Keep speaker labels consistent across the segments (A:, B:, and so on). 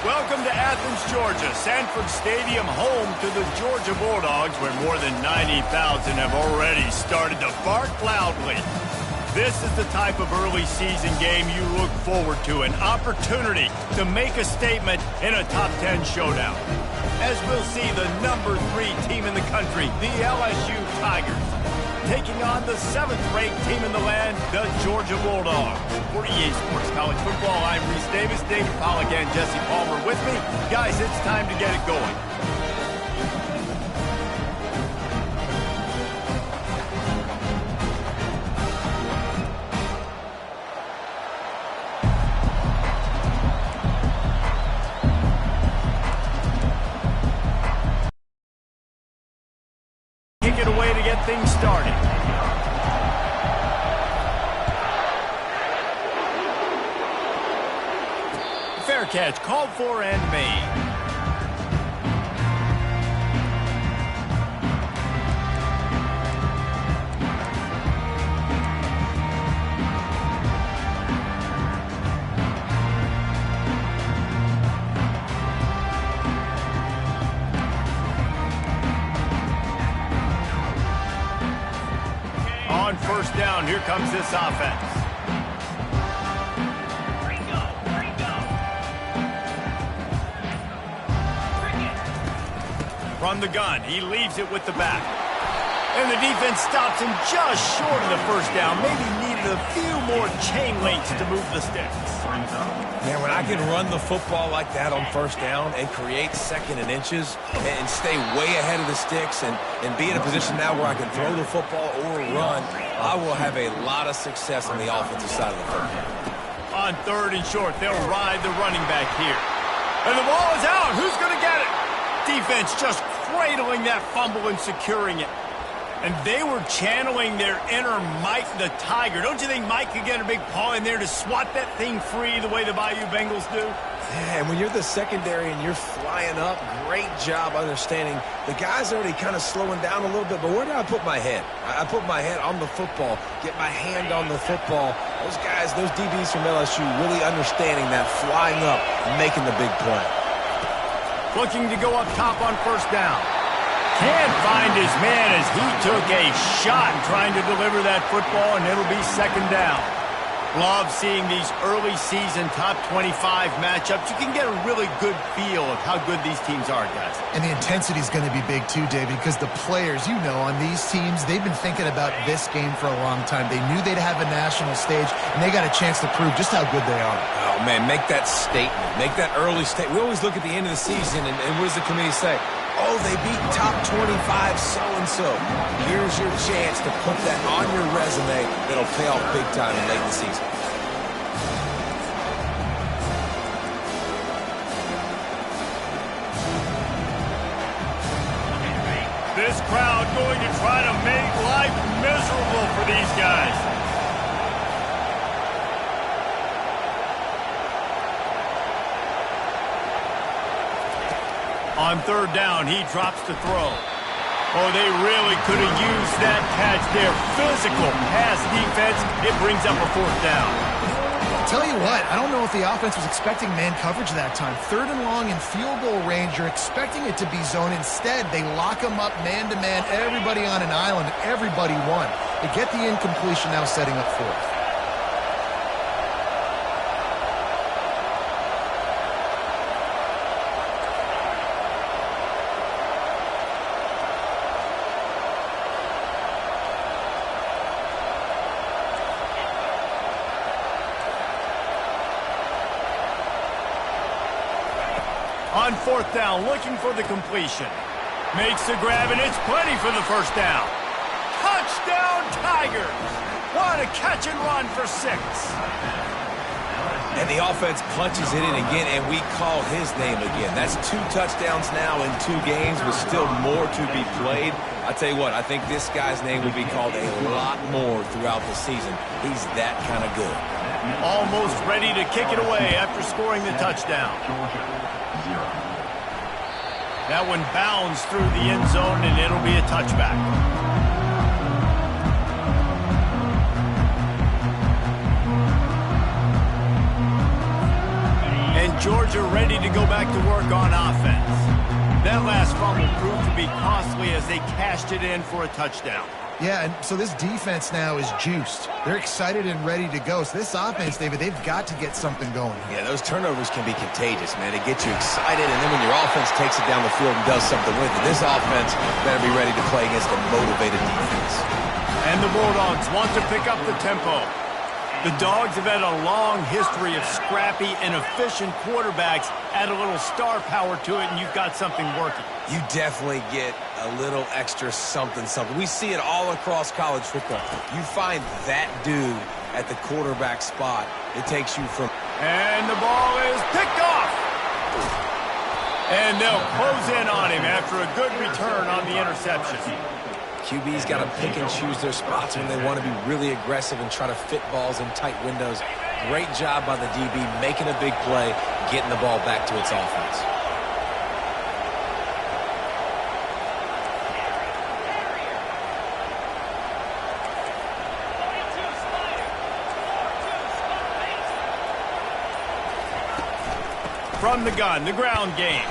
A: Welcome to Athens, Georgia, Sanford Stadium, home to the Georgia Bulldogs, where more than 90,000 have already started to bark loudly. This is the type of early season game you look forward to, an opportunity to make a statement in a top 10 showdown. As we'll see, the number 3 team in the country, the LSU Tigers, taking on the 7th-ranked team in the land, the Georgia Bulldogs. For EA Sports College Football, I'm Reese Davis, David Pollack, and Jesse Palmer with me. Guys, it's time to get it going. Kick it away to get things started. Fair catch, called for and made. On first down, here comes this offense. From the gun, he leaves it with the back. And the defense stops him just short of the first down. Maybe needed a few more chain links to move the sticks.
B: Man, when I can run the football like that on first down and create second and inches and stay way ahead of the sticks and be in a position now where I can throw the football or run, I will have a lot of success on the offensive side of the football.
A: On third and short, they'll ride the running back here. And the ball is out. Who's going to get it? Defense just cradling that fumble and securing it. And they were channeling their inner Mike the Tiger. Don't you think Mike could get a big paw in there to swat that thing free the way the Bayou Bengals do?
B: Yeah, and when you're the secondary and you're flying up, great job understanding. The guy's already kind of slowing down a little bit, but where do I put my head? I put my head on the football, get my hand on the football. Those guys, those DBs from LSU, really understanding that flying up and making the big play.
A: Looking to go up top on first down. Can't find his man as he took a shot trying to deliver that football, and it'll be second down. Love seeing these early season top 25 matchups. You can get a really good feel of how good these teams are, guys.
C: And the intensity is going to be big too, David, because the players, you know, on these teams, they've been thinking about this game for a long time. They knew they'd have a national stage, and they got a chance to prove just how good they are.
B: Oh, man, make that statement. Make that early statement. We always look at the end of the season, and what does the committee say? Oh, they beat top 25 so-and-so. Here's your chance to put that on your resume that'll pay off big time late in the season.
A: This crowd going to try to make life miserable for these guys. On third down, he drops to throw. Oh, they really could have used that catch there. Physical pass defense. It brings up a fourth down.
C: Tell you what, I don't know if the offense was expecting man coverage that time. Third and long in field goal range, you're expecting it to be zone. Instead, they lock them up man-to-man, everybody on an island, everybody won. They get the incompletion, now setting up fourth.
A: On fourth down, looking for the completion. Makes the grab, and it's plenty for the first down. Touchdown, Tigers! What a catch and run for 6.
B: And the offense punches it in again, and we call his name again. That's 2 touchdowns now in 2 games, with still more to be played. I tell you what, I think this guy's name will be called a lot more throughout the season. He's that kind of good.
A: Almost ready to kick it away after scoring the touchdown. That one bounds through the end zone, and it'll be a touchback. And Georgia ready to go back to work on offense. That last fumble proved to be costly as they cashed it in for a touchdown.
C: Yeah, and so this defense now is juiced. They're excited and ready to go. So this offense, David, they've got to get something going.
B: Yeah, those turnovers can be contagious, man. They get you excited, and then when your offense takes it down the field and does something with it, this offense better be ready to play against a motivated defense.
A: And the Bulldogs want to pick up the tempo. The Dogs have had a long history of scrappy and efficient quarterbacks. Add a little star power to it, and you've got something working.
B: You definitely get a little extra something. We see it all across college football. You find that dude at the quarterback spot, it takes you from...
A: And the ball is picked off. And they'll close in on him after a good return on the interception.
B: QB's got to pick and choose their spots when they want to be really aggressive and try to fit balls in tight windows. Great job by the DB making a big play, getting the ball back to its offense.
A: From the gun, the ground game.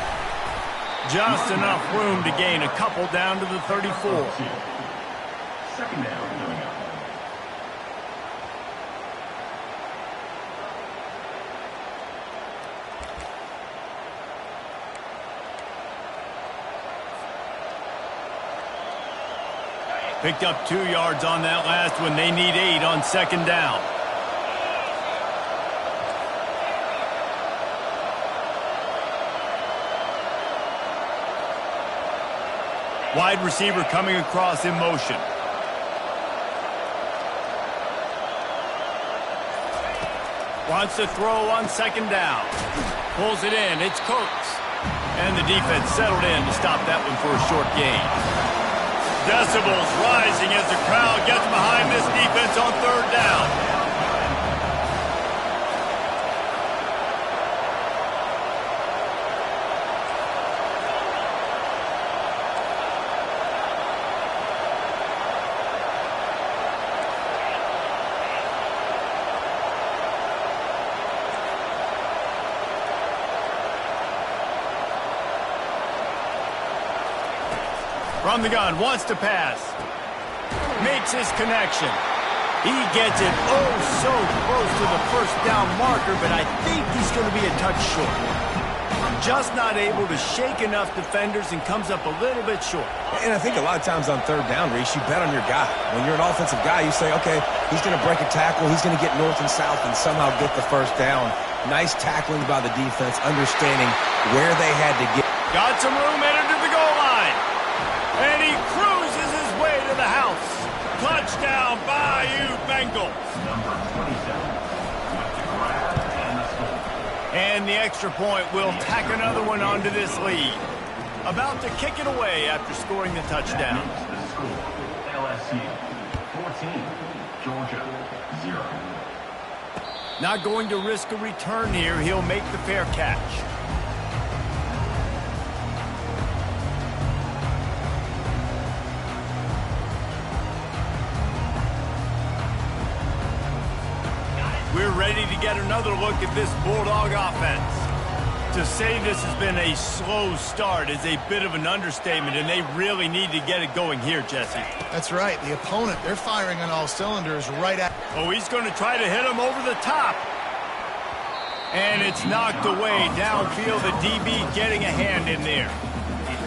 A: Just enough room to gain a couple down to the 34.
D: Second down.
A: Picked up 2 yards on that last one. They need 8 on second down. Wide receiver coming across in motion. Wants to throw on second down. Pulls it in. It's Coates. And the defense settled in to stop that one for a short gain. Decibels rising as the crowd gets behind this defense on third down. From the gun, wants to pass. Makes his connection. He gets it oh so close to the first down marker, but I think he's going to be a touch short. Just not able to shake enough defenders and comes up a little bit short.
B: And I think a lot of times on third down, Reese, you bet on your guy. When you're an offensive guy, you say, okay, he's going to break a tackle, he's going to get north and south and somehow get the first down. Nice tackling by the defense, understanding where they had to get.
A: Got some room headed to the goal line. And he cruises his way to the house. Touchdown, Bayou Bengals.
D: Number 27 with the grab and the score.
A: And the extra point will tack another one onto this lead. About to kick it away after scoring the touchdown.
D: The score, LSU 14, Georgia 0.
A: Not going to risk a return here. He'll make the fair catch. We're ready to get another look at this Bulldog offense. To say this has been a slow start is a bit of an understatement, and they really need to get it going here, Jesse.
C: That's right. The opponent, they're firing on all cylinders right at...
A: Oh, he's going to try to hit him over the top. And it's knocked away downfield. The DB getting a hand in there.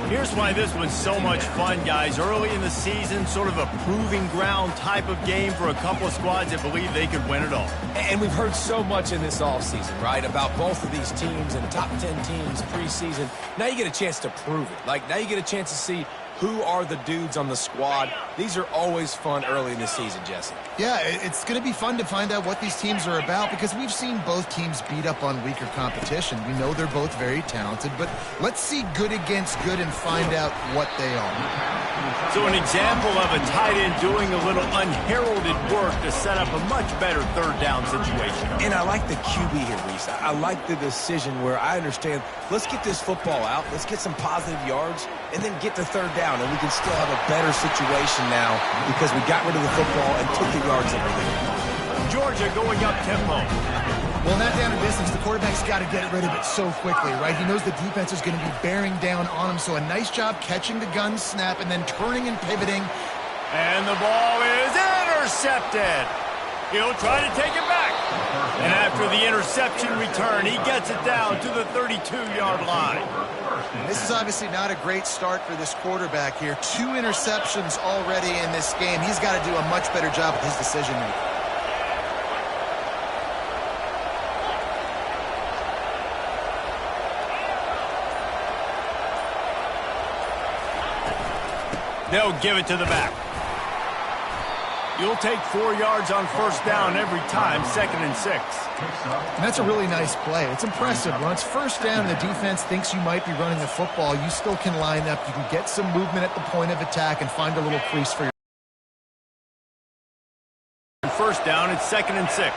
A: Here's why this was so much fun, guys. Early in the season, sort of a proving ground type of game for a couple of squads that believe they could win it all.
B: And we've heard so much in this offseason, right, about both of these teams and top 10 teams preseason. Now you get a chance to prove it. Like, now you get a chance to see who are the dudes on the squad. These are always fun early in the season, Jesse.
C: Yeah, it's going to be fun to find out what these teams are about because we've seen both teams beat up on weaker competition. We know they're both very talented, but let's see good against good and find out what they are.
A: So an example of a tight end doing a little unheralded work to set up a much better third down situation.
B: And I like the QB here, Reese. I like the decision where I understand, let's get this football out, let's get some positive yards, and then get to third down, and we can still have a better situation now because we got rid of the football and took the yards that were there.
A: Georgia going up tempo.
C: Well, in that down and distance, the quarterback's got to get rid of it so quickly, right? He knows the defense is going to be bearing down on him, so a nice job catching the gun snap and then turning and pivoting.
A: And the ball is intercepted. He'll try to take it back. And after the interception return, he gets it down to the 32-yard line.
C: This is obviously not a great start for this quarterback here. 2 interceptions already in this game. He's got to do a much better job with his decision-making.
A: They'll give it to the back. You'll take 4 yards on first down every time, 2nd and 6.
C: And that's a really nice play. It's impressive. When it's first down and the defense thinks you might be running the football, you still can line up. You can get some movement at the point of attack and find a little crease for your
A: first down, it's 2nd and 6.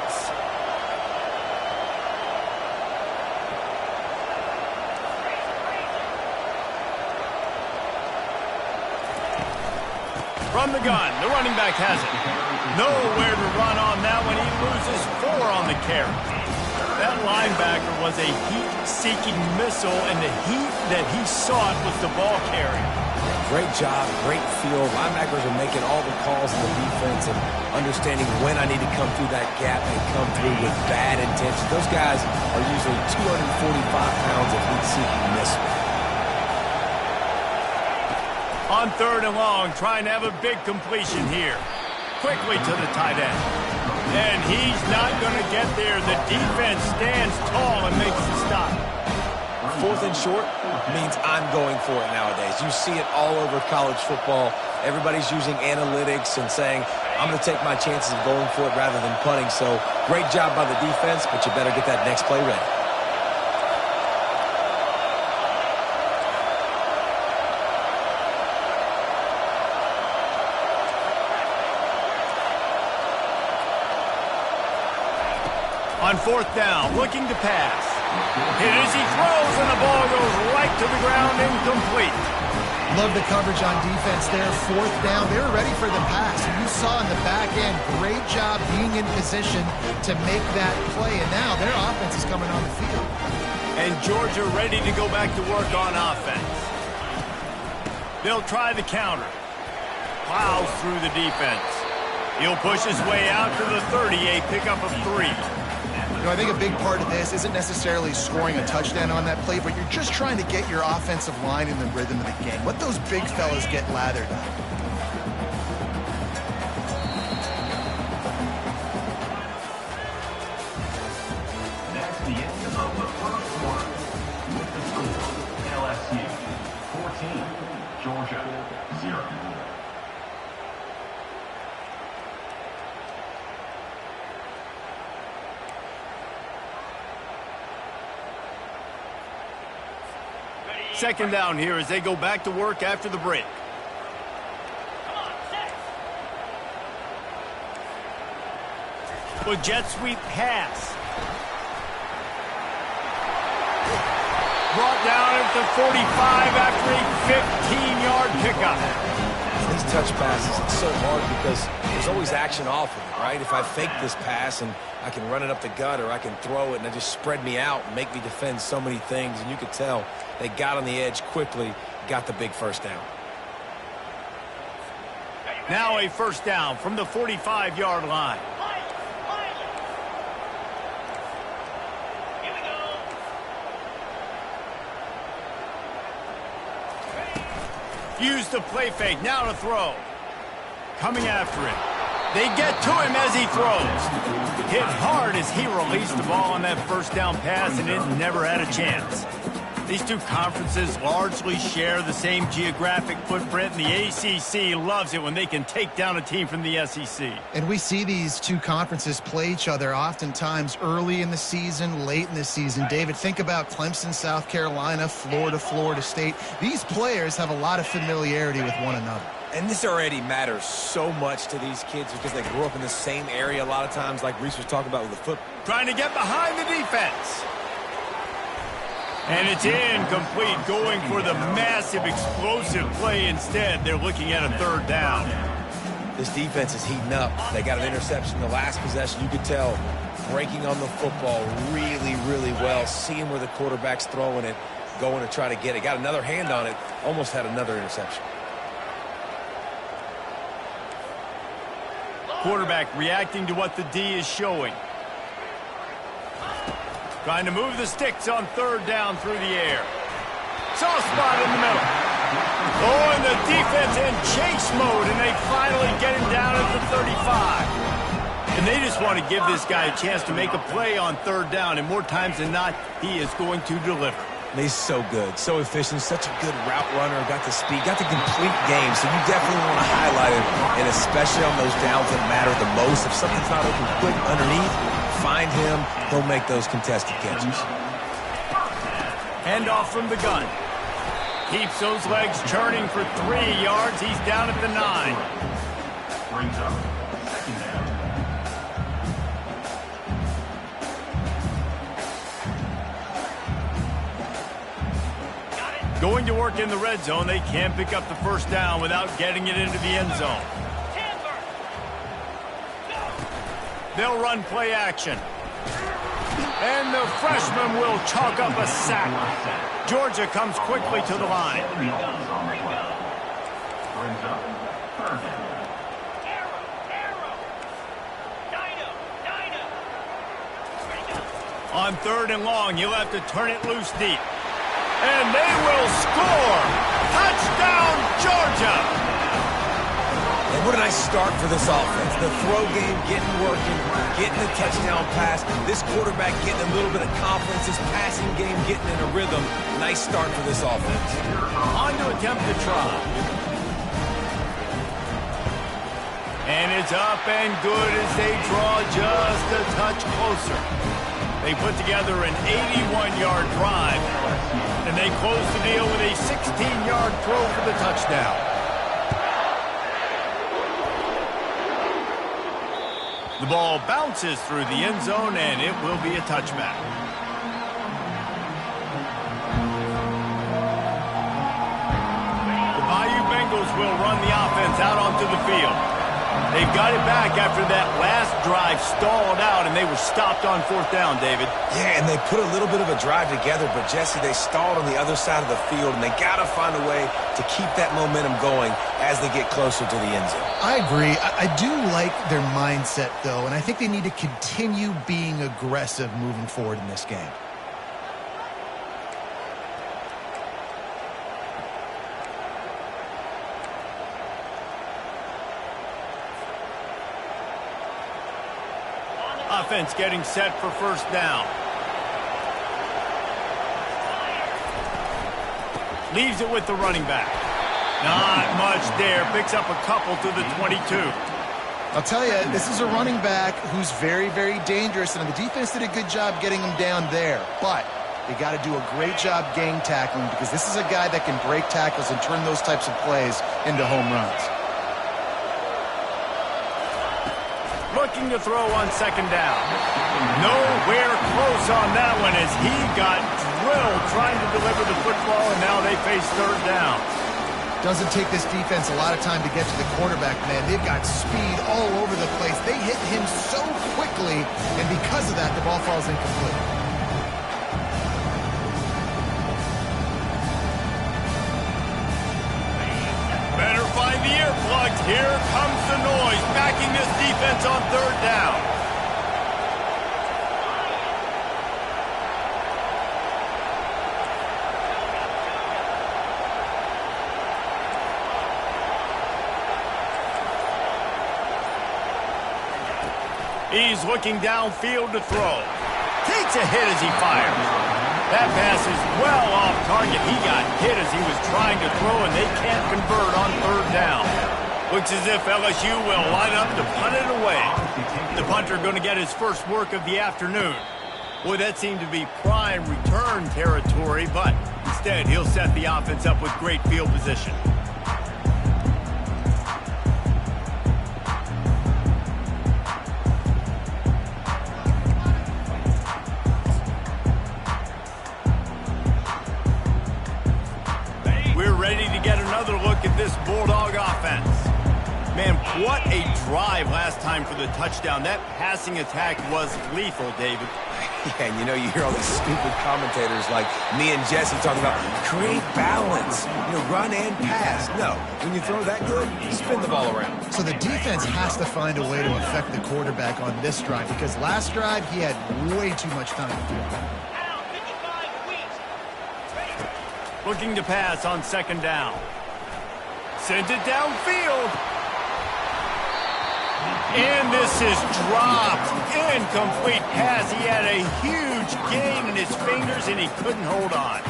A: From the gun, the running back has it. Nowhere to run on that one. He loses 4 on the carry. That linebacker was a heat-seeking missile, and the heat that he sought was the ball carrier.
B: Great job, great feel. Linebackers are making all the calls in the defense and understanding when I need to come through that gap and come through with bad intention. Those guys are usually 245 pounds of heat-seeking missile.
A: On 3rd and long, trying to have a big completion here. Quickly to the tight end. And he's not going to get there. The defense stands tall and makes the stop.
B: 4th and short means I'm going for it nowadays. You see it all over college football. Everybody's using analytics and saying, I'm going to take my chances of going for it rather than punting. So great job by the defense, but you better get that next play ready.
A: On 4th down, looking to pass. Hit as he throws, and the ball goes right to the ground, incomplete.
C: Love the coverage on defense there. 4th down, they were ready for the pass. And you saw in the back end, great job being in position to make that play. And now their offense is coming on the field.
A: And Georgia ready to go back to work on offense. They'll try the counter. Plows through the defense. He'll push his way out to the 30, a pickup of 3.
C: You know, I think a big part of this isn't necessarily scoring a touchdown on that play, but you're just trying to get your offensive line in the rhythm of the game. Let those big fellas get lathered up.
D: That's the end of the first quarter. With the score, LSU 14, Georgia 0.
A: Second down here as they go back to work after the break. With jet sweep pass. Brought down at the 45 after a 15-yard pickup.
B: These touch passes, it's so hard because there's always action off of it, right? If I fake this pass and I can run it up the gut or I can throw it and they just spread me out and make me defend so many things. And you could tell they got on the edge quickly, got the big first down.
A: Now a first down from the 45-yard line. Use the play fake, now to throw. Coming after him. They get to him as he throws. Hit hard as he released the ball on that first down pass, and it never had a chance. These two conferences largely share the same geographic footprint, and the ACC loves it when they can take down a team from the SEC.
C: And we see these two conferences play each other oftentimes early in the season, late in the season. David, think about Clemson, South Carolina, Florida, Florida State. These players have a lot of familiarity with one another.
B: And this already matters so much to these kids because they grew up in the same area a lot of times, like Reese was talking about with the football.
A: Trying to get behind the defense. And it's incomplete, going for the massive explosive play instead. They're looking at a third down.
B: This defense is heating up. They got an interception in the last possession. You could tell breaking on the football really, really well, seeing where the quarterback's throwing it, going to try to get it. Got another hand on it, almost had another interception.
A: Quarterback reacting to what the D is showing. Trying to move the sticks on third down through the air. Soft spot in the middle. Oh, and the defense in chase mode, and they finally get him down at the 35. And they just want to give this guy a chance to make a play on third down, and more times than not, he is going to deliver.
B: He's so good, so efficient, such a good route runner, got the speed, got the complete game, so you definitely want to highlight him, and especially on those downs that matter the most. If something's not open quick underneath, find him, he'll make those contested catches.
A: Handoff from the gun. Keeps those legs churning for 3 yards. He's down at the 9.
D: Brings up second down.
A: Going to work in the red zone. They can't pick up the first down without getting it into the end zone. They'll run play action. And the freshman will chalk up a sack. Georgia comes quickly to the line.
D: Brings up third down.
A: On third and long, you'll have to turn it loose deep. And they will score! Touchdown, Georgia!
B: And what a nice start for this offense. The throw game getting working, getting the touchdown pass. This quarterback getting a little bit of confidence. This passing game getting in a rhythm. Nice start for this offense.
A: On to attempt to try. And it's up and good as they draw just a touch closer. They put together an 81-yard drive, and they close the deal with a 16-yard throw for the touchdown. The ball bounces through the end zone, and it will be a touchback. The Bayou Bengals will run the offense out onto the field. They've got it back after that last drive stalled out, and they were stopped on fourth down, David.
B: Yeah, and they put a little bit of a drive together, but, Jesse, they stalled on the other side of the field, and they got to find a way to keep that momentum going as they get closer to the end zone.
C: I agree. I do like their mindset, though, and I think they need to continue being aggressive moving forward in this game.
A: Offense getting set for first down. Leaves it with the running back. Not much there. Picks up a couple to the 22.
C: I'll tell you, this is a running back who's very, very dangerous, and the defense did a good job getting him down there. But they got to do a great job gang tackling, because this is a guy that can break tackles and turn those types of plays into home runs.
A: Looking to throw on second down. Nowhere close on that one as he got drilled trying to deliver the football, and now they face third down.
C: Doesn't take this defense a lot of time to get to the quarterback, man. They've got speed all over the place. They hit him so quickly, and because of that, the ball falls incomplete.
A: Better find the earplugs. Here comes the noise, backing this defense on third down. He's looking downfield to throw. Takes a hit as he fires. That pass is well off target. He got hit as he was trying to throw, and they can't convert on third down. Looks as if LSU will line up to punt it away. The punter going to get his first work of the afternoon. Boy, that seemed to be prime return territory, but instead he'll set the offense up with great field position. We're ready to get another look at this Bulldog offense. Man, what a drive last time for the touchdown. That passing attack was lethal, David.
B: Yeah, and you know, you hear all these stupid commentators like me and Jesse talking about create balance, run and pass. No, when you throw that good, spin the ball around.
C: So the defense has to find a way to affect the quarterback on this drive because last drive he had way too much time.
A: Looking to pass on second down. Sends it downfield. And this is dropped. Incomplete pass. He had a huge gain in his fingers, and he couldn't hold on.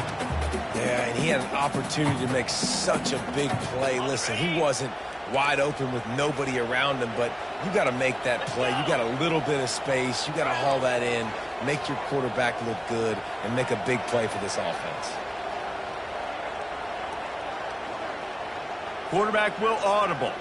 B: Yeah, and he had an opportunity to make such a big play. Listen, he wasn't wide open with nobody around him, but you got to make that play. You got a little bit of space. You got to haul that in, make your quarterback look good, and make a big play for this offense.
A: Quarterback will audible.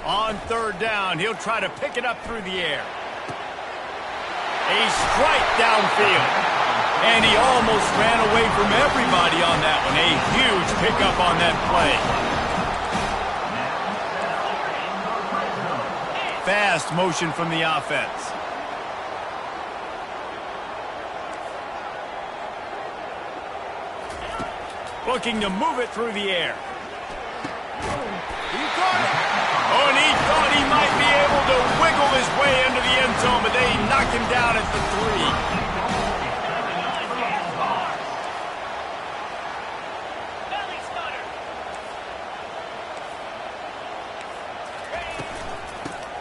A: On third down, he'll try to pick it up through the air. A strike downfield. And he almost ran away from everybody on that one. A huge pickup on that play. Fast motion from the offense. Looking to move it through the air. He caught it. Oh, and he thought he might be able to wiggle his way into the end zone, but they knocked him down at the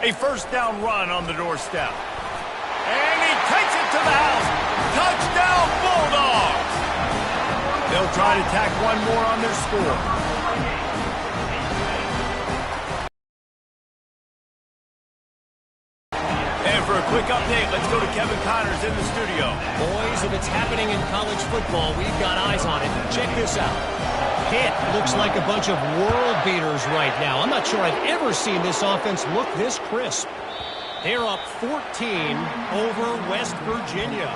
A: 3. A first down run on the doorstep. And he takes it to the house. Touchdown, Bulldogs. They'll try to tack one more on their score. For a quick update, let's go to Kevin Connors in the studio.
E: Boys, if it's happening in college football, we've got eyes on it. Check this out. It looks like a bunch of world beaters right now. I'm not sure I've ever seen this offense look this crisp. They're up 14 over West Virginia.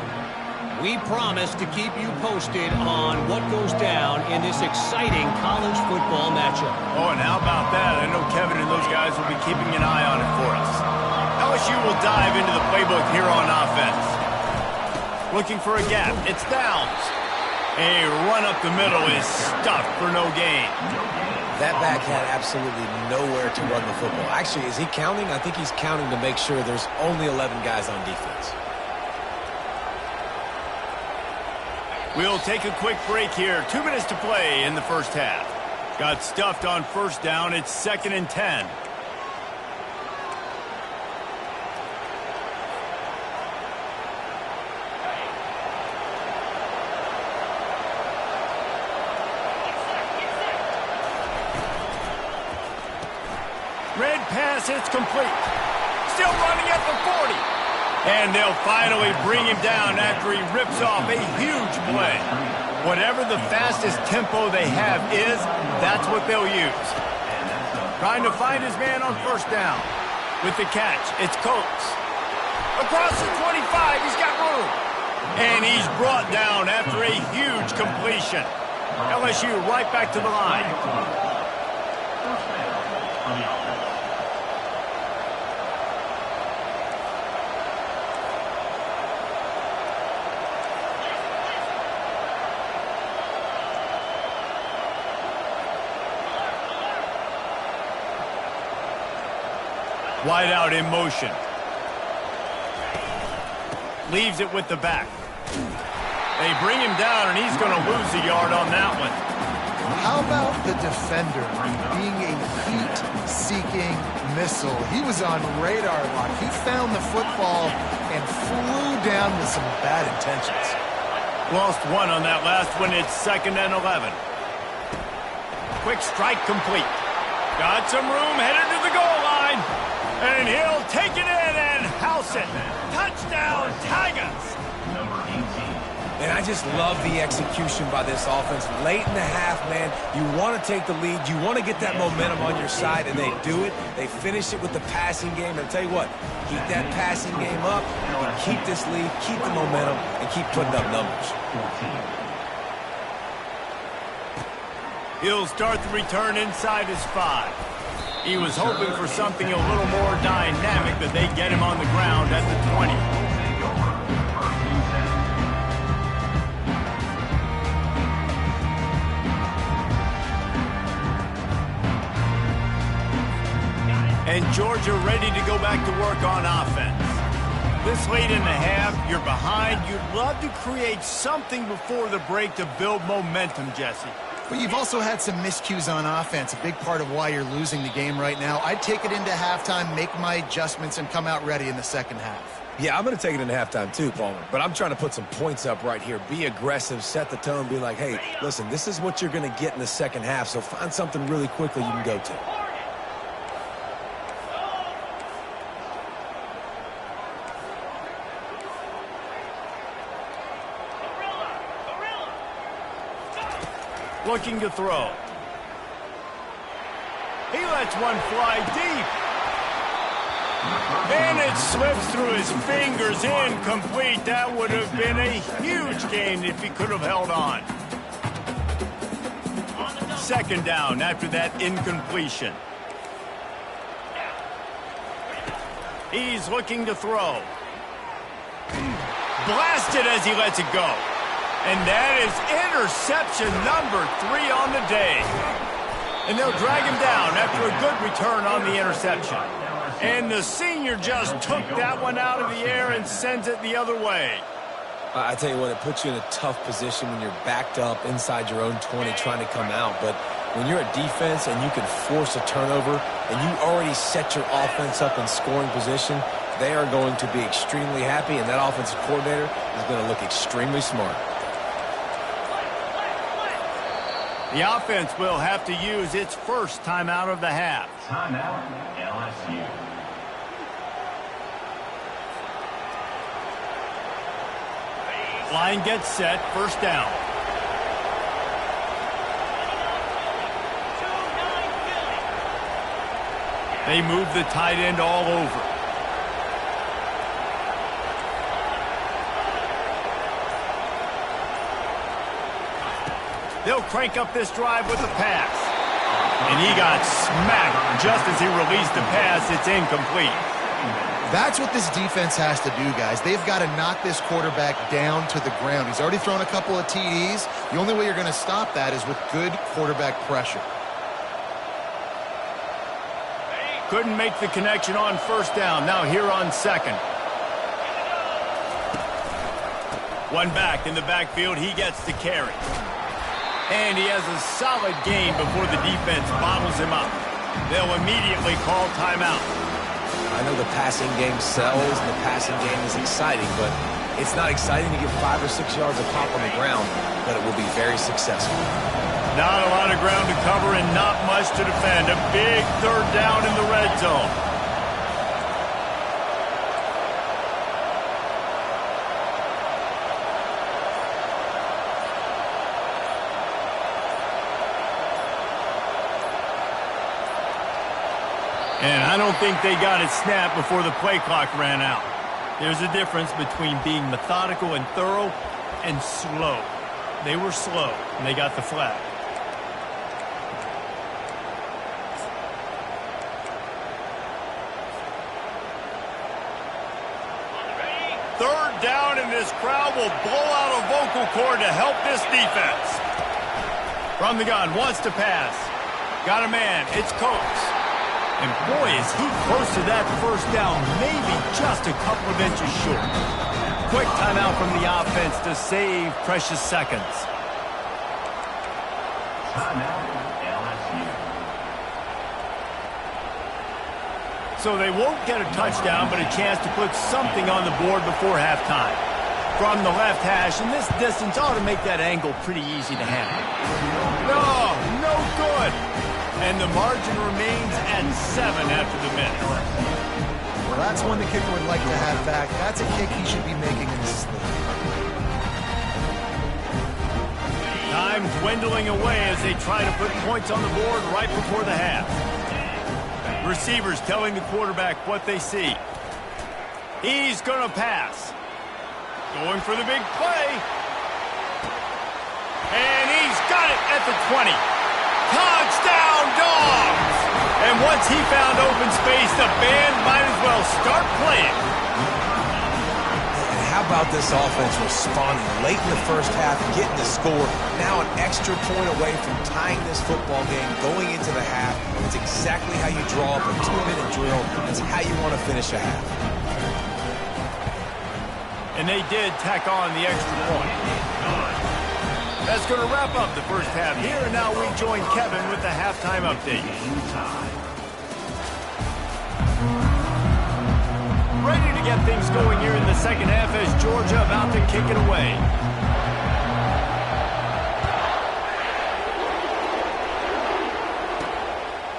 E: We promise to keep you posted on what goes down in this exciting college football matchup.
A: Oh, and how about that? I know Kevin and those guys will be keeping an eye on it for us. LSU will dive into the playbook here on offense. Looking for a gap. It's Downs. A run up the middle is stuffed for no gain.
B: That back had absolutely nowhere to run the football. Actually, is he counting? I think he's counting to make sure there's only 11 guys on defense.
A: We'll take a quick break here. 2 minutes to play in the first half. Got stuffed on first down. It's 2nd and 10. Red pass, it's complete. Still running at the 40. And they'll finally bring him down after he rips off a huge play. Whatever the fastest tempo they have is, that's what they'll use. Trying to find his man on first down. With the catch, it's Coates. Across the 25, he's got room. And he's brought down after a huge completion. LSU right back to the line. Wide out in motion. Leaves it with the back. They bring him down, and he's going to lose a yard on that one.
C: How about the defender being a heat-seeking missile? He was on radar lock. He found the football and flew down with some bad intentions.
A: Lost one on that last one. It's 2nd and 11. Quick strike complete. Got some room headed to the goal line. And he'll take it in and house it. Touchdown, Tigers.
D: Number 18.
B: And I just love the execution by this offense. Late in the half, man, you want to take the lead. You want to get that momentum on your side, and they do it. They finish it with the passing game. And I'll tell you what, keep that passing game up, and keep this lead, keep the momentum, and keep putting up numbers.
A: He'll start the return inside his 5. He was hoping for something a little more dynamic, but they get him on the ground at the 20. And Georgia ready to go back to work on offense. This late in the half, you're behind. You'd love to create something before the break to build momentum, Jesse.
C: But you've also had some miscues on offense, a big part of why you're losing the game right now. I'd take it into halftime, make my adjustments, and come out ready in the second half.
B: Yeah, I'm going to take it into halftime too, Palmer. But I'm trying to put some points up right here. Be aggressive, set the tone, be like, hey, listen, this is what you're going to get in the second half, so find something really quickly you can go to.
A: Looking to throw. He lets one fly deep. And it slips through his fingers, incomplete. That would have been a huge gain if he could have held on. Second down after that incompletion. He's looking to throw. Blasted as he lets it go. And that is interception number 3 on the day. And they'll drag him down after a good return on the interception. And the senior just took that one out of the air and sends it the other way.
B: I tell you what, it puts you in a tough position when you're backed up inside your own 20 trying to come out. But when you're a defense and you can force a turnover and you already set your offense up in scoring position, they are going to be extremely happy, and that offensive coordinator is going to look extremely smart.
A: The offense will have to use its first timeout of the half.
D: Timeout, LSU.
A: Line gets set, first down. They move the tight end all over. They'll crank up this drive with a pass. And he got smacked just as he released the pass. It's incomplete.
C: That's what this defense has to do, guys. They've got to knock this quarterback down to the ground. He's already thrown a couple of TDs. The only way you're going to stop that is with good quarterback pressure.
A: Couldn't make the connection on first down. Now here on second. One back in the backfield. He gets the carry. And he has a solid gain before the defense bottles him up. They'll immediately call timeout.
B: I know the passing game sells and the passing game is exciting, but it's not exciting to get 5 or 6 yards of pop on the ground, but it will be very successful.
A: Not a lot of ground to cover and not much to defend. A big third down in the red zone. And I don't think they got it snapped before the play clock ran out. There's a difference between being methodical and thorough and slow. They were slow, and they got the flag. Third down, and this crowd will blow out a vocal cord to help this defense. From the gun, wants to pass. Got a man, it's Coates. And boy, is he close to that first down, maybe just a couple of inches short. Quick timeout from the offense to save precious seconds.
D: Timeout, LSU.
A: So they won't get a touchdown, but a chance to put something on the board before halftime. From the left hash, and this distance ought to make that angle pretty easy to handle. No good. And the margin remains at 7 after the minute.
C: Well, that's one the kicker would like to have back. That's a kick he should be making in this league.
A: Time dwindling away as they try to put points on the board right before the half. Receivers telling the quarterback what they see. He's going to pass. Going for the big play. And he's got it at the 20. Touchdown, Dogs! And once he found open space, the band might as well start playing.
B: And how about this offense responding late in the first half and getting the score? Now an extra point away from tying this football game going into the half. It's exactly how you draw up a 2-minute drill. That's how you want to finish a half.
A: And they did tack on the extra point. That's going to wrap up the first half here, and now we join Kevin with the halftime update. Ready to get things going here in the second half as Georgia about to kick it away.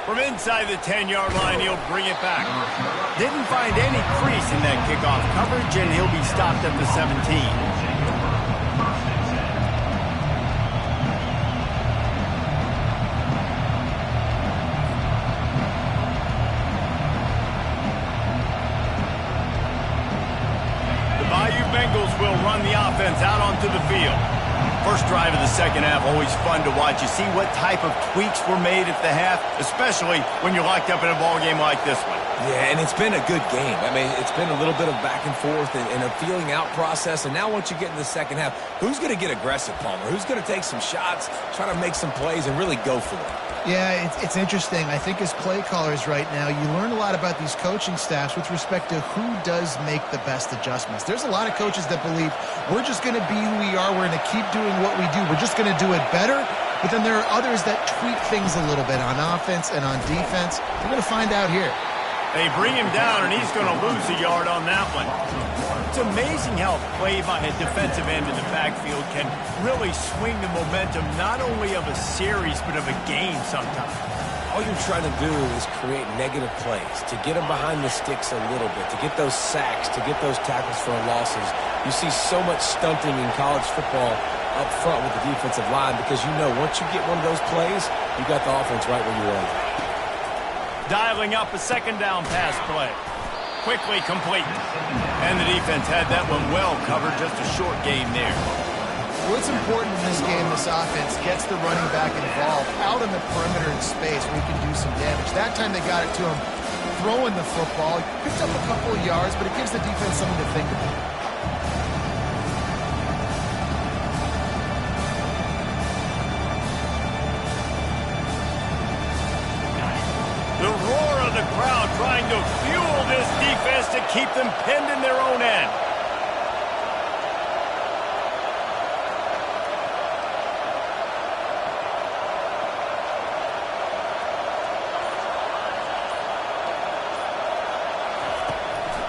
A: From inside the 10-yard line, he'll bring it back. Didn't find any crease in that kickoff coverage, and he'll be stopped at the 17. Bengals will run the offense out onto the field. First drive of the second half, always fun to watch. You see what type of tweaks were made at the half, especially when you're locked up in a ball game like this one.
B: Yeah, and it's been a good game. I mean, it's been a little bit of back and forth and a feeling out process. And now once you get in the second half, who's going to get aggressive, Palmer? Who's going to take some shots, try to make some plays, and really go for it?
C: Yeah, it's interesting. I think as play callers right now, you learn a lot about these coaching staffs with respect to who does make the best adjustments. There's a lot of coaches that believe we're just going to be who we are. We're going to keep doing what we do. We're just going to do it better. But then there are others that tweak things a little bit on offense and on defense. We're going to find out here.
A: They bring him down, and he's going to lose a yard on that one. It's amazing how play by a defensive end in the backfield can really swing the momentum not only of a series but of a game sometimes.
B: All you're trying to do is create negative plays, to get them behind the sticks a little bit, to get those sacks, to get those tackles for losses. You see so much stunting in college football up front with the defensive line because you know once you get one of those plays, you got the offense right where you want it.
A: Dialing up a second down pass play. Quickly complete. And the defense had that one well covered, just a short game there.
C: What's important in this game, this offense gets the running back involved out in the perimeter in space where he can do some damage. That time they got it to him throwing the football. He picked up a couple of yards, but it gives the defense something to think about.
A: The roar of the crowd trying to fuel this defense to keep them pinned in their own end.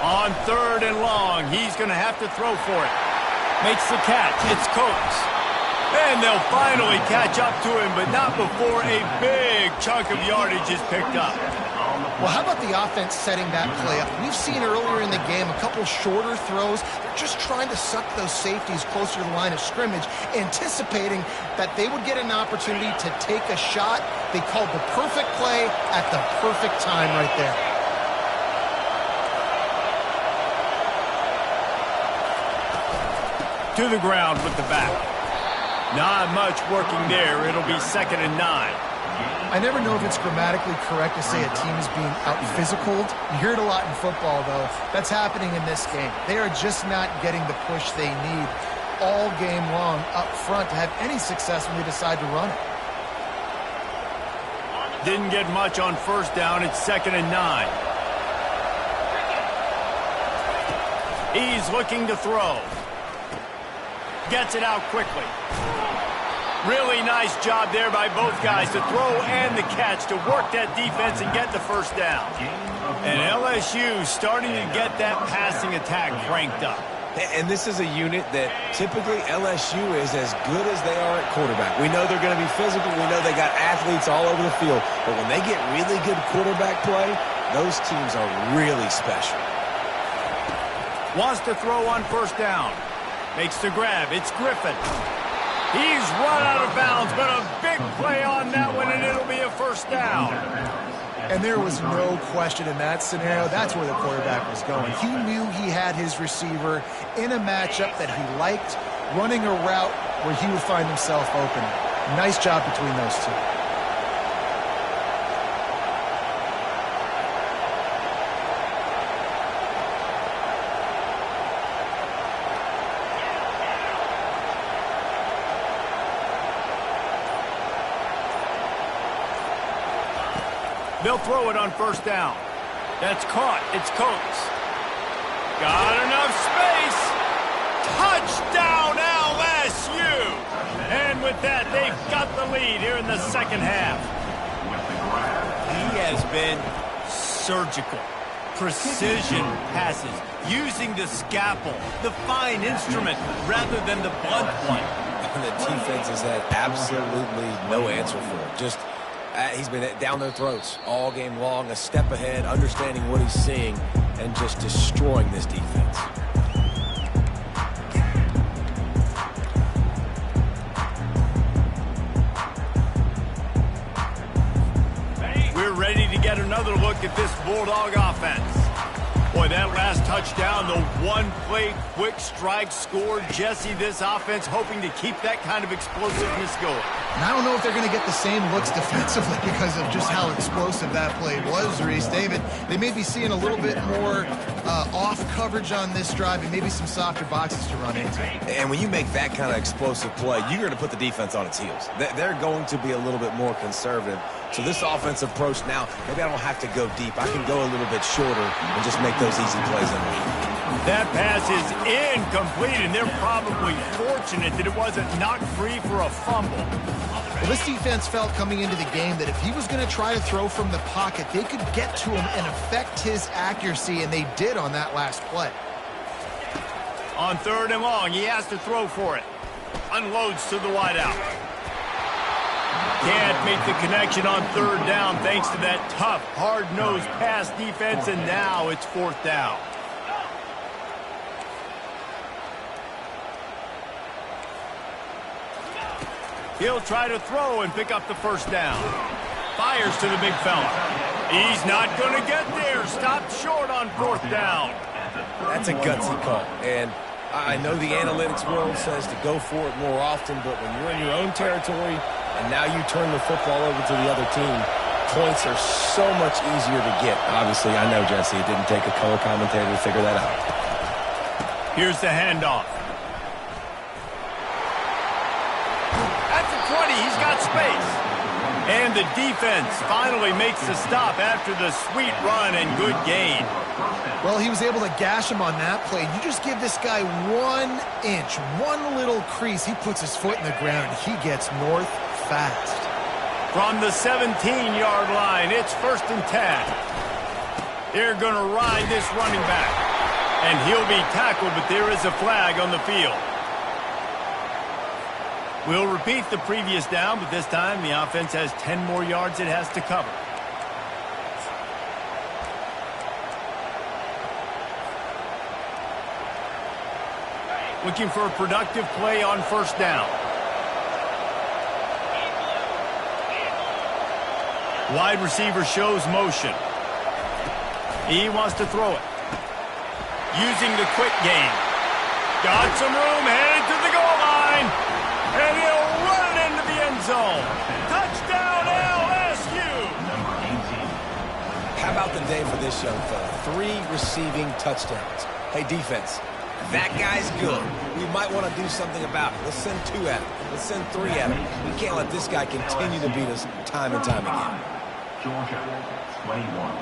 A: On third and long, he's going to have to throw for it. Makes the catch. It's Coates. And they'll finally catch up to him, but not before a big chunk of yardage is picked up.
C: Well, how about the offense setting that play up? We've seen earlier in the game a couple shorter throws. They're just trying to suck those safeties closer to the line of scrimmage, anticipating that they would get an opportunity to take a shot. They called the perfect play at the perfect time right there.
A: To the ground with the back. Not much working there. It'll be 2nd and 9.
C: I never know if it's grammatically correct to say a team is being out-physicaled. You hear it a lot in football, though. That's happening in this game. They are just not getting the push they need all game long up front to have any success when they decide to run it.
A: Didn't get much on first down. It's 2nd and 9. He's looking to throw. Gets it out quickly. Really nice job there by both guys to throw and the catch to work that defense and get the first down. And LSU starting to get that passing attack cranked up.
B: And this is a unit that typically LSU is as good as they are at quarterback. We know they're going to be physical. We know they got athletes all over the field. But when they get really good quarterback play, those teams are really special.
A: Wants to throw on first down. Makes the grab. It's Griffin. He's run out of bounds, but a big play on that one, and it'll be a first down.
C: And there was no question in that scenario. That's where the quarterback was going. He knew he had his receiver in a matchup that he liked, running a route where he would find himself open. Nice job between those two.
A: They'll throw it on first down. That's caught. It's Coates. Got enough space. Touchdown, LSU. And with that, they've got the lead here in the second half. He has been surgical. Precision passes, using the scalpel, the fine instrument, rather than the blunt one.
B: And the defense has had absolutely no answer for it. Just, he's been down their throats all game long, a step ahead, understanding what he's seeing, and just destroying this defense.
A: We're ready to get another look at this Bulldog offense. Boy, that last touchdown, the one-play quick strike score. Jesse, this offense hoping to keep that kind of explosiveness going.
C: And I don't know if they're going to get the same looks defensively because of just how explosive that play was, Reese. David, they may be seeing a little bit more off coverage on this drive and maybe some softer boxes to run into.
B: And when you make that kind of explosive play, you're going to put the defense on its heels. They're going to be a little bit more conservative. So this offensive approach now, maybe I don't have to go deep. I can go a little bit shorter and just make those easy plays underneath.
A: That pass is incomplete, and they're probably fortunate that it wasn't knocked free for a fumble.
C: Well, this defense felt coming into the game that if he was going to try to throw from the pocket, they could get to him and affect his accuracy, and they did on that last play.
A: On third and long, he has to throw for it. Unloads to the wideout. Can't make the connection on third down thanks to that tough, hard-nosed pass defense, and now it's fourth down. He'll try to throw and pick up the first down. Fires to the big fella. He's not going to get there. Stopped short on fourth down.
B: That's a gutsy call. And I know the analytics world says to go for it more often, but when you're in your own territory and now you turn the football over to the other team, points are so much easier to get. Obviously, I know, Jesse, it didn't take a color commentator to figure that out.
A: Here's the handoff. At the 20, he's got space. And the defense finally makes the stop after the sweet run and good gain.
C: Well, he was able to gash him on that play. You just give this guy 1 inch, one little crease, he puts his foot in the ground, and he gets north fast.
A: From the 17-yard line, it's 1st and 10. They're going to ride this running back. And he'll be tackled, but there is a flag on the field. We'll repeat the previous down, but this time the offense has 10 more yards it has to cover. Looking for a productive play on first down. Wide receiver shows motion. He wants to throw it. Using the quick game. Got some room, headed to the goal line. And he'll run it into the end zone. Touchdown, LSU.
B: How about the day for this young fella? 3 receiving touchdowns. Hey, defense, that guy's good. We might want to do something about it. Let's send 2 at him. Let's send 3 at him. We can't let this guy continue to beat us time and time again.
D: Georgia, 21.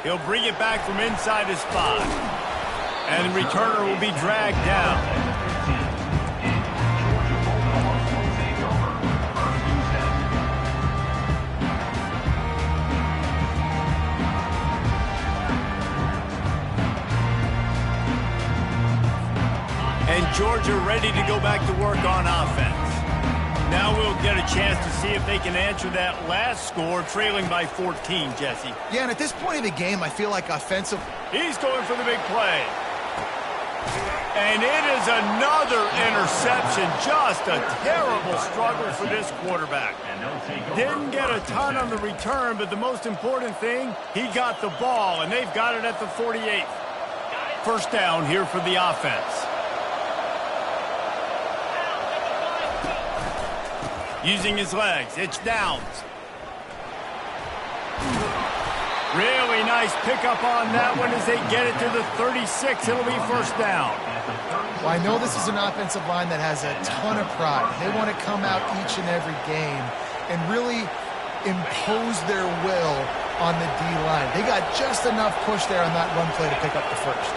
A: He'll bring it back from inside his 5. And the returner will be dragged down. And Georgia ready to go back to work on offense. Now we'll get a chance to see if they can answer that last score, trailing by 14, Jesse.
C: Yeah, and at this point of the game, I feel like offensive.
A: He's going for the big play. And it is another interception. Just a terrible struggle for this quarterback. Didn't get a ton on the return, but the most important thing, he got the ball, and they've got it at the 48th. First down here for the offense. Using his legs, it's downs. Really nice pickup on that one as they get it to the 36. It'll be first down.
C: Well, I know this is an offensive line that has a ton of pride. They want to come out each and every game and really impose their will on the D-line. They got just enough push there on that run play to pick up the first.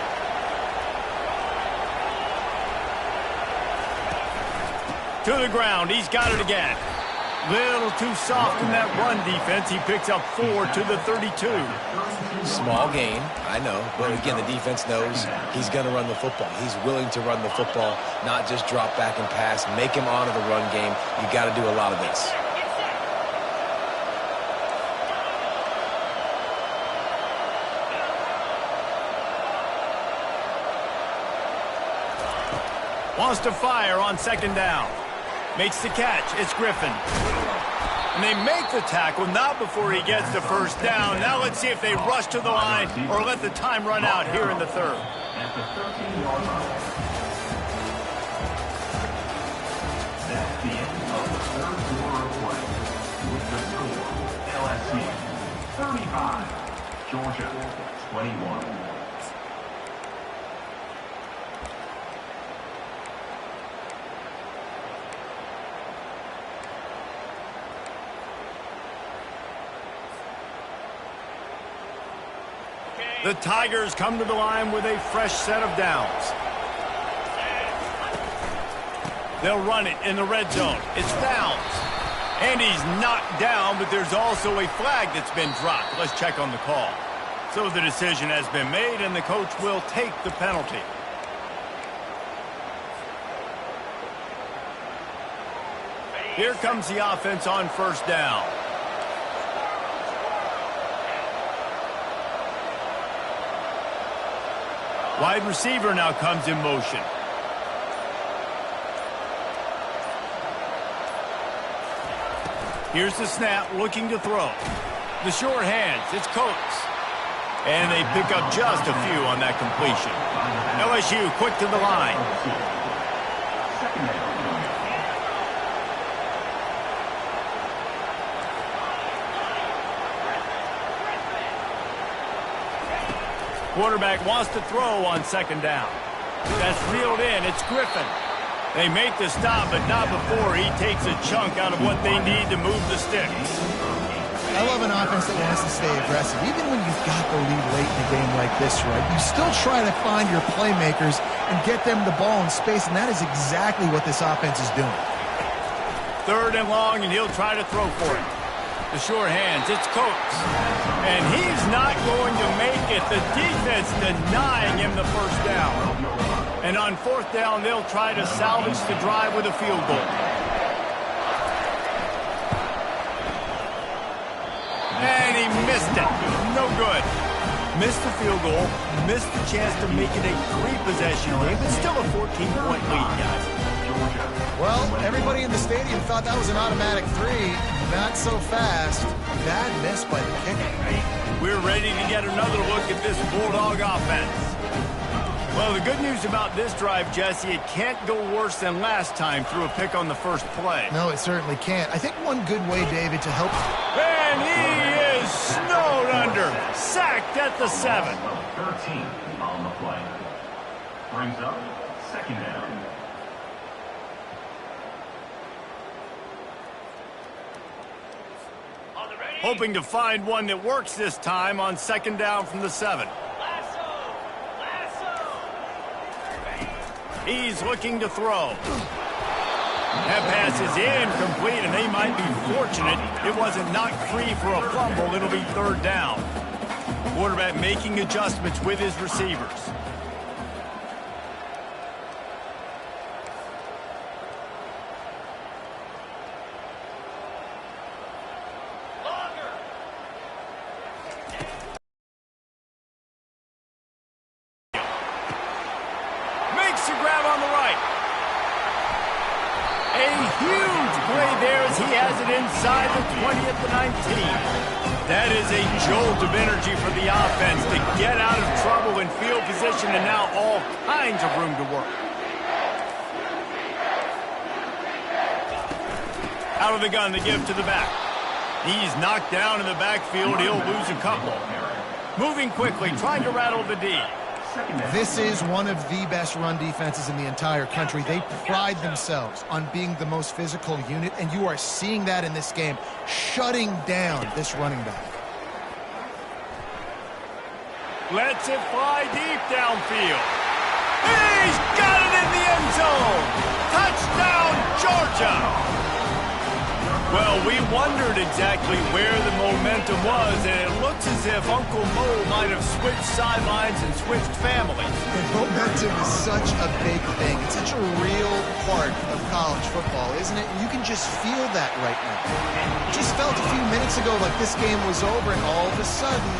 A: To the ground. He's got it again. Little too soft in that run defense. He picks up 4 to the 32.
B: Small gain, I know. But again, the defense knows he's going to run the football. He's willing to run the football, not just drop back and pass. Make him honor the run game. You got to do a lot of this.
A: Wants to fire on second down. Makes the catch. It's Griffin. And they make the tackle, not before he gets the first down. Now let's see if they rush to the line or let the time run out here in the third.
D: At the 13-yard line. That's the end of the third quarter of play. With the score, LSU 35, Georgia 21.
A: The Tigers come to the line with a fresh set of downs. They'll run it in the red zone. It's Downs. And he's knocked down, but there's also a flag that's been dropped. Let's check on the call. So the decision has been made, and the coach will take the penalty. Here comes the offense on first down. Wide receiver now comes in motion. Here's the snap, looking to throw. The short hands, it's Coates. And they pick up just a few on that completion. LSU quick to the line. Quarterback wants to throw on second down. That's reeled in. It's Griffin. They make the stop, but not before he takes a chunk out of what they need to move the sticks.
C: I love an offense that wants to stay aggressive. Even when you've got the lead late in a game like this, right, you still try to find your playmakers and get them the ball in space, and that is exactly what this offense is doing.
A: Third and long, and he'll try to throw for it. The short hands, it's Coates. And he's not going to make it. The defense denying him the first down. And on fourth down, they'll try to salvage the drive with a field goal. And he missed it. No good. Missed the field goal, missed the chance to make it a three-possession game, but still a 14-point lead, guys.
C: Well, everybody in the stadium thought that was an automatic three. Not so fast. Bad miss by the kicker.
A: We're ready to get another look at this Bulldog offense. Well, the good news about this drive, Jesse, it can't go worse than last time through a pick on the first play.
C: No, it certainly can't. I think one good way, David, to help...
A: And he is snowed under. Sacked at the 7.
D: 13 on the play. Brings up second down.
A: Hoping to find one that works this time on second down from the 7. He's looking to throw. That pass is incomplete, and they might be fortunate it wasn't knocked free for a fumble. It'll be third down. Quarterback making adjustments with his receivers. Makes the grab on the right. A huge play there as he has it inside the 20 at the 19. That is a jolt of energy for the offense to get out of trouble in field position and now all kinds of room to work. Out of the gun, the give to the back. He's knocked down in the backfield. He'll lose a couple. Moving quickly, trying to rattle the D.
D: Second down.
C: This is one of the best run defenses in the entire country. They pride themselves on being the most physical unit, and you are seeing that in this game, shutting down this running back.
A: Lets it fly deep downfield. He's got it in the end zone. Touchdown, Georgia. Well, we wondered exactly where the momentum was, and it looks as if Uncle Mo might have switched sidelines and switched families.
C: And momentum is such a big thing. It's such a real part of college football, isn't it? You can just feel that right now. It just felt a few minutes ago like this game was over, and all of a sudden,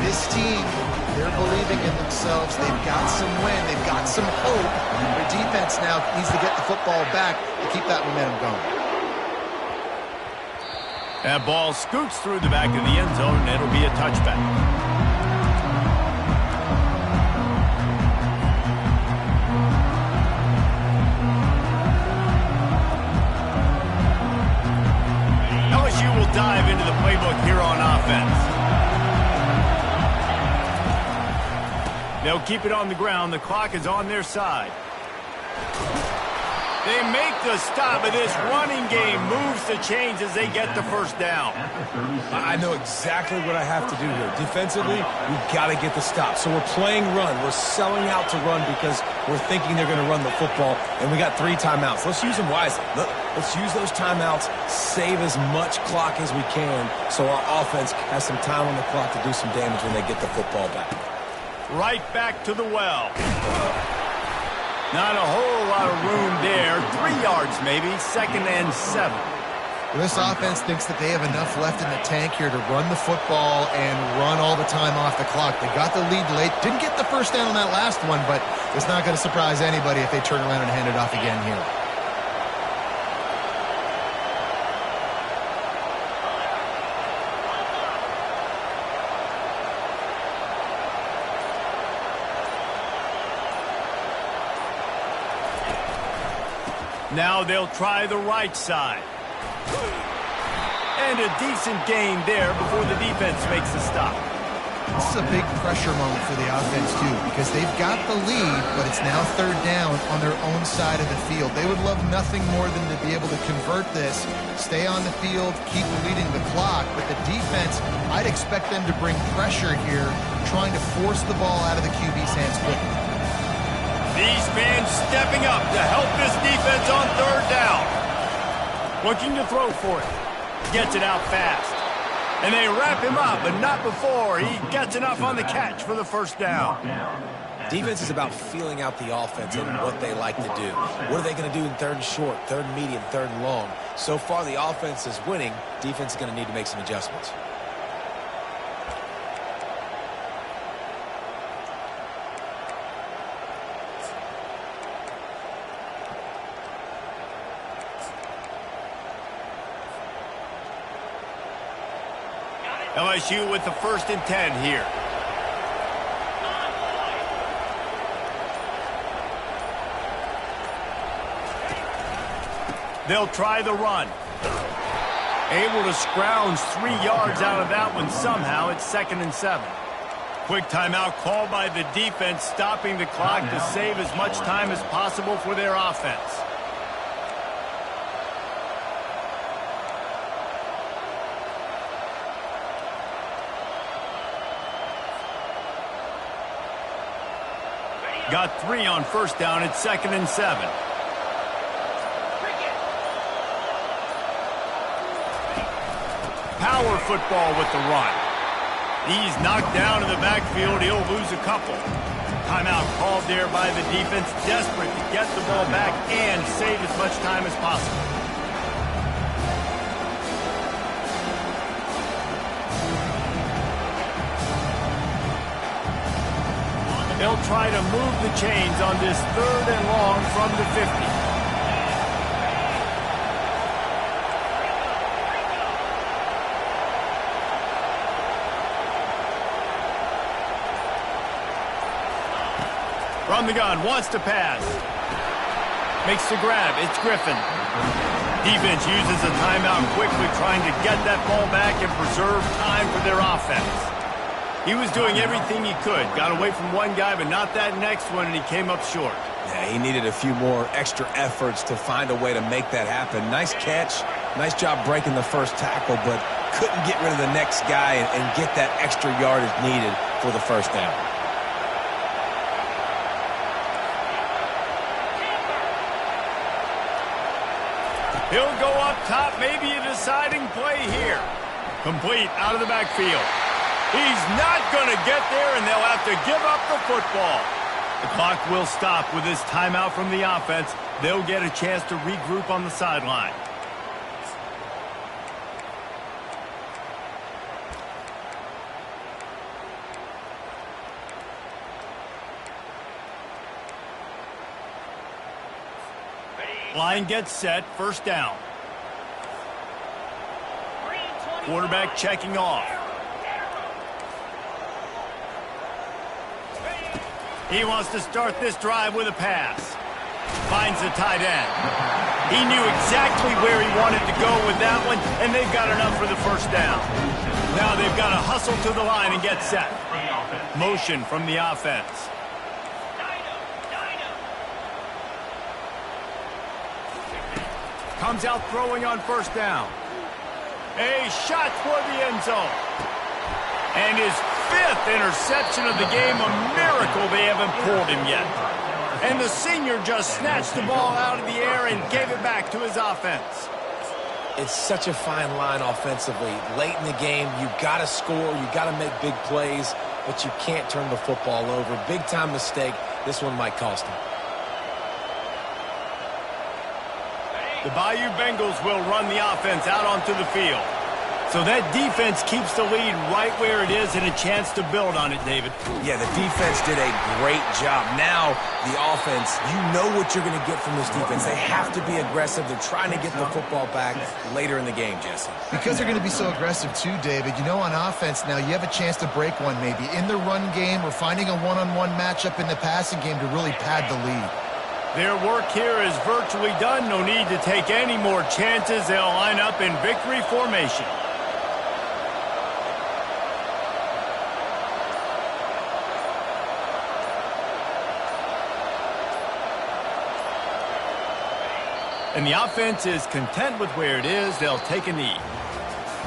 C: this team, they're believing in themselves. They've got some win. They've got some hope. Their defense now needs to get the football back to keep that momentum going.
A: That ball scoots through the back of the end zone, and it'll be a touchback. LSU will dive into the playbook here on offense. They'll keep it on the ground. The clock is on their side. They make the stop, but this running game moves the chains as they get the first down.
B: I know exactly what I have to do here. Defensively, we've got to get the stop. So we're playing run. We're selling out to run because we're thinking they're going to run the football, and we got 3 timeouts. Let's use them wisely. Let's use those timeouts, save as much clock as we can so our offense has some time on the clock to do some damage when they get the football back.
A: Right back to the well. Not a whole lot of room there. 3 yards maybe, 2nd and 7.
C: Well, this offense thinks that they have enough left in the tank here to run the football and run all the time off the clock. They got the lead late. Didn't get the first down on that last one, but it's not going to surprise anybody if they turn around and hand it off again here.
A: Now they'll try the right side. And a decent gain there before the defense makes the stop.
C: This is a big pressure moment for the offense, too, because they've got the lead, but it's now 3rd down on their own side of the field. They would love nothing more than to be able to convert this, stay on the field, keep leading the clock. But the defense, I'd expect them to bring pressure here, trying to force the ball out of the QB's hands quickly.
A: These fans stepping up to help this defense on 3rd down. Looking to throw for it. Gets it out fast. And they wrap him up, but not before he gets enough on the catch for the first down.
B: Defense is about feeling out the offense and what they like to do. What are they going to do in 3rd and short, 3rd and medium, 3rd and long? So far, the offense is winning. Defense is going to need to make some adjustments.
A: LSU with the 1st and 10 here. They'll try the run. Able to scrounge 3 yards out of that one somehow. It's 2nd and 7. Quick timeout called by the defense, stopping the clock to save as much time as possible for their offense. Got 3 on 1st down. It's 2nd and 7. Power football with the run. He's knocked down in the backfield. He'll lose a couple. Timeout called there by the defense. Desperate to get the ball back and save as much time as possible. They'll try to move the chains on this 3rd and long from the 50. From the gun, wants to pass. Makes the grab, it's Griffin. Defense uses a timeout quickly, trying to get that ball back and preserve time for their offense. He was doing everything he could. Got away from one guy, but not that next one, and he came up short.
B: Yeah, he needed a few more extra efforts to find a way to make that happen. Nice catch. Nice job breaking the first tackle, but couldn't get rid of the next guy and get that extra yardage needed for the first down.
A: He'll go up top, maybe a deciding play here. Complete out of the backfield. He's not going to get there, and they'll have to give up the football. The clock will stop with this timeout from the offense. They'll get a chance to regroup on the sideline. Line gets set, first down. Quarterback checking off. He wants to start this drive with a pass. Finds the tight end. He knew exactly where he wanted to go with that one, and they've got enough for the first down. Now they've got to hustle to the line and get set. Motion from the offense. Comes out throwing on first down. A shot toward the end zone. And his 5th interception of the game, a miracle they haven't pulled him yet. And the senior just snatched the ball out of the air and gave it back to his offense.
B: It's such a fine line offensively. Late in the game, you got to score, you got to make big plays, but you can't turn the football over. Big-time mistake. This one might cost him.
A: The Bayou Bengals will run the offense out onto the field. So that defense keeps the lead right where it is and a chance to build on it, David.
B: Yeah, the defense did a great job. Now, the offense, you know what you're going to get from this defense. They have to be aggressive. They're trying to get the football back later in the game, Jesse.
C: Because they're going to be so aggressive too, David. You know, on offense now, you have a chance to break one maybe in the run game or finding a one-on-one matchup in the passing game to really pad the lead.
A: Their work here is virtually done. No need to take any more chances. They'll line up in victory formation. And the offense is content with where it is. They'll take a knee.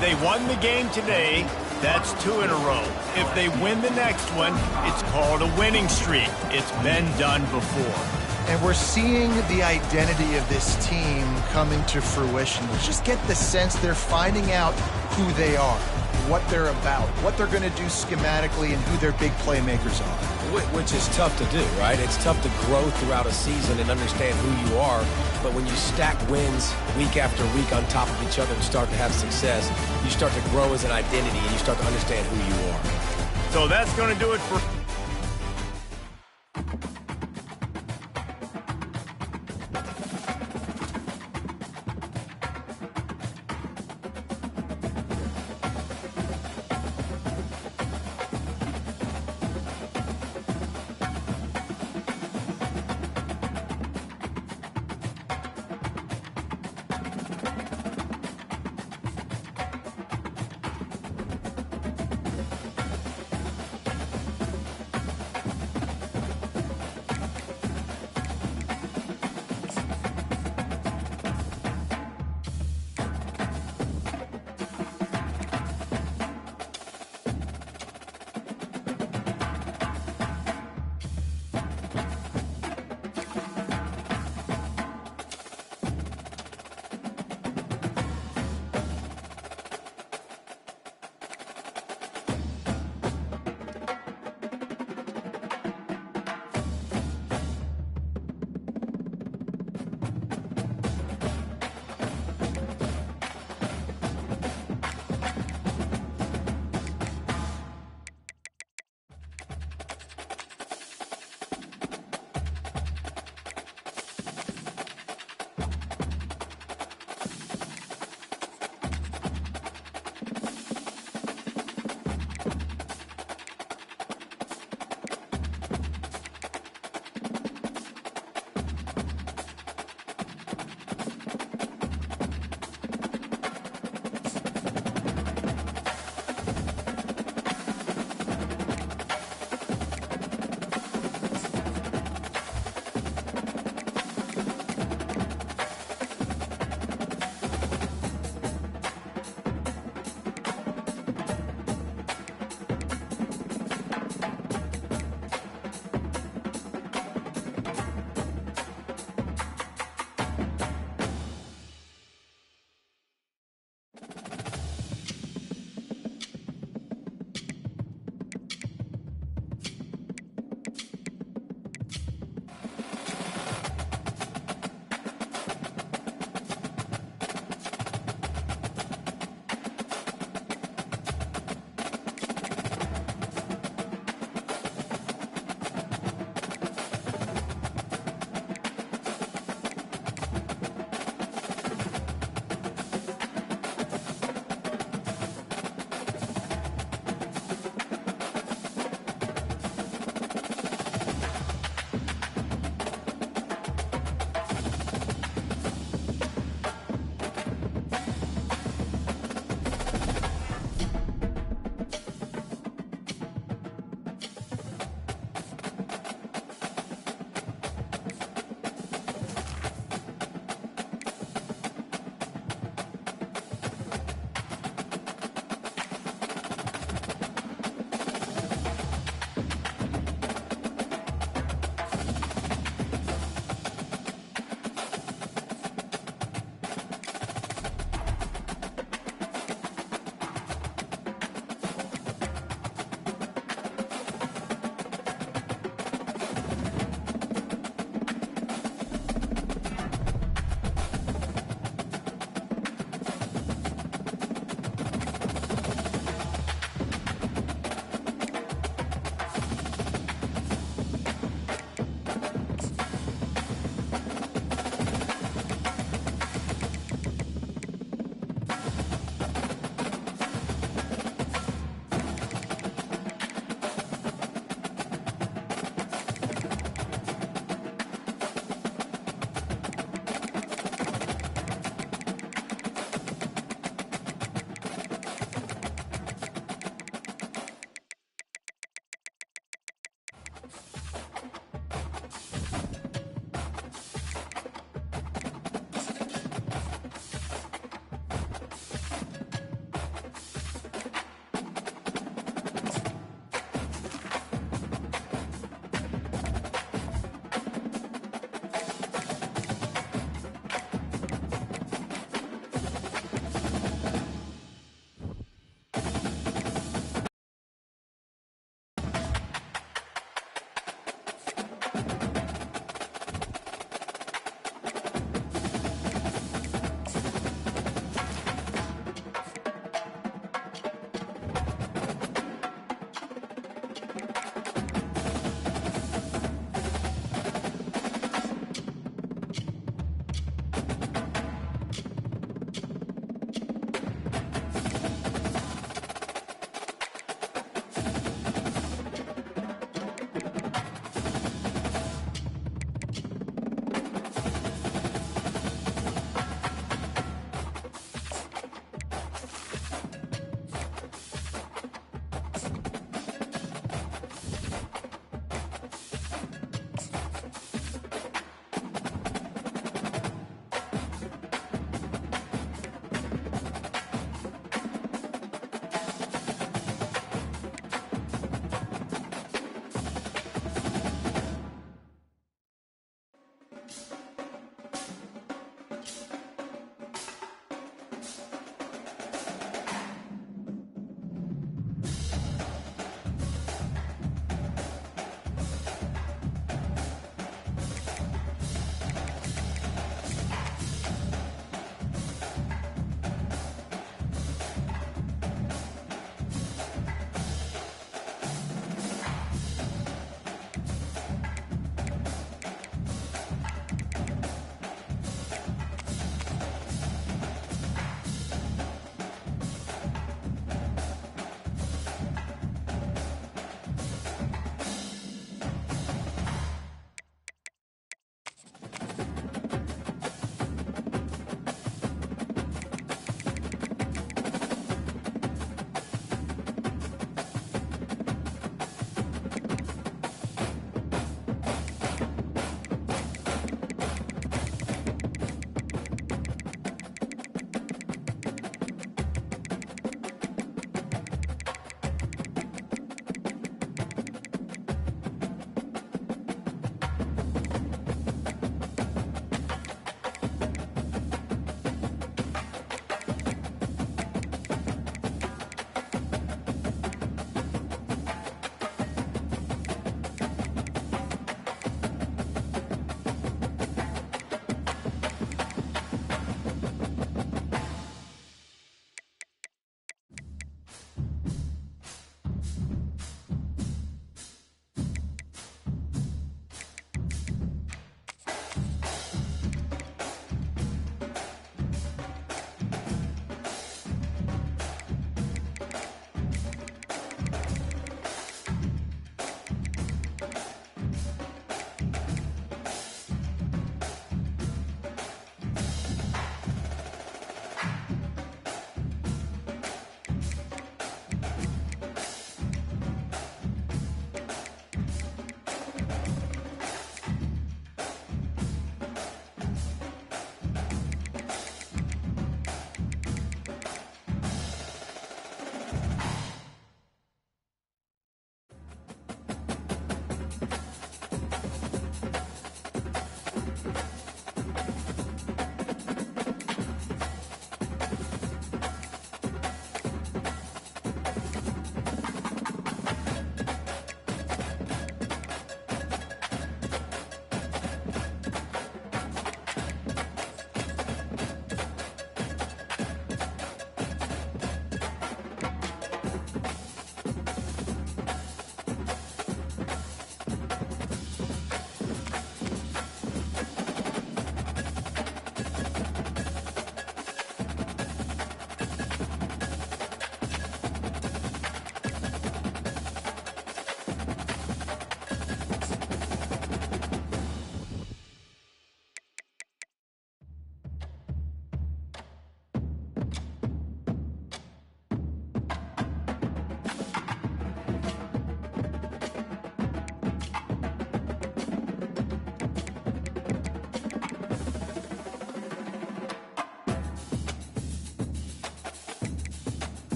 A: They won the game today. That's 2 in a row. If they win the next one, it's called a winning streak. It's been done before.
C: And we're seeing the identity of this team coming to fruition. We just get the sense they're finding out who they are, what they're about, what they're going to do schematically, and who their big playmakers are.
B: Which is tough to do, right? It's tough to grow throughout a season and understand who you are. But when you stack wins week after week on top of each other and start to have success, you start to grow as an identity and you start to understand who you are.
A: So that's going to do it for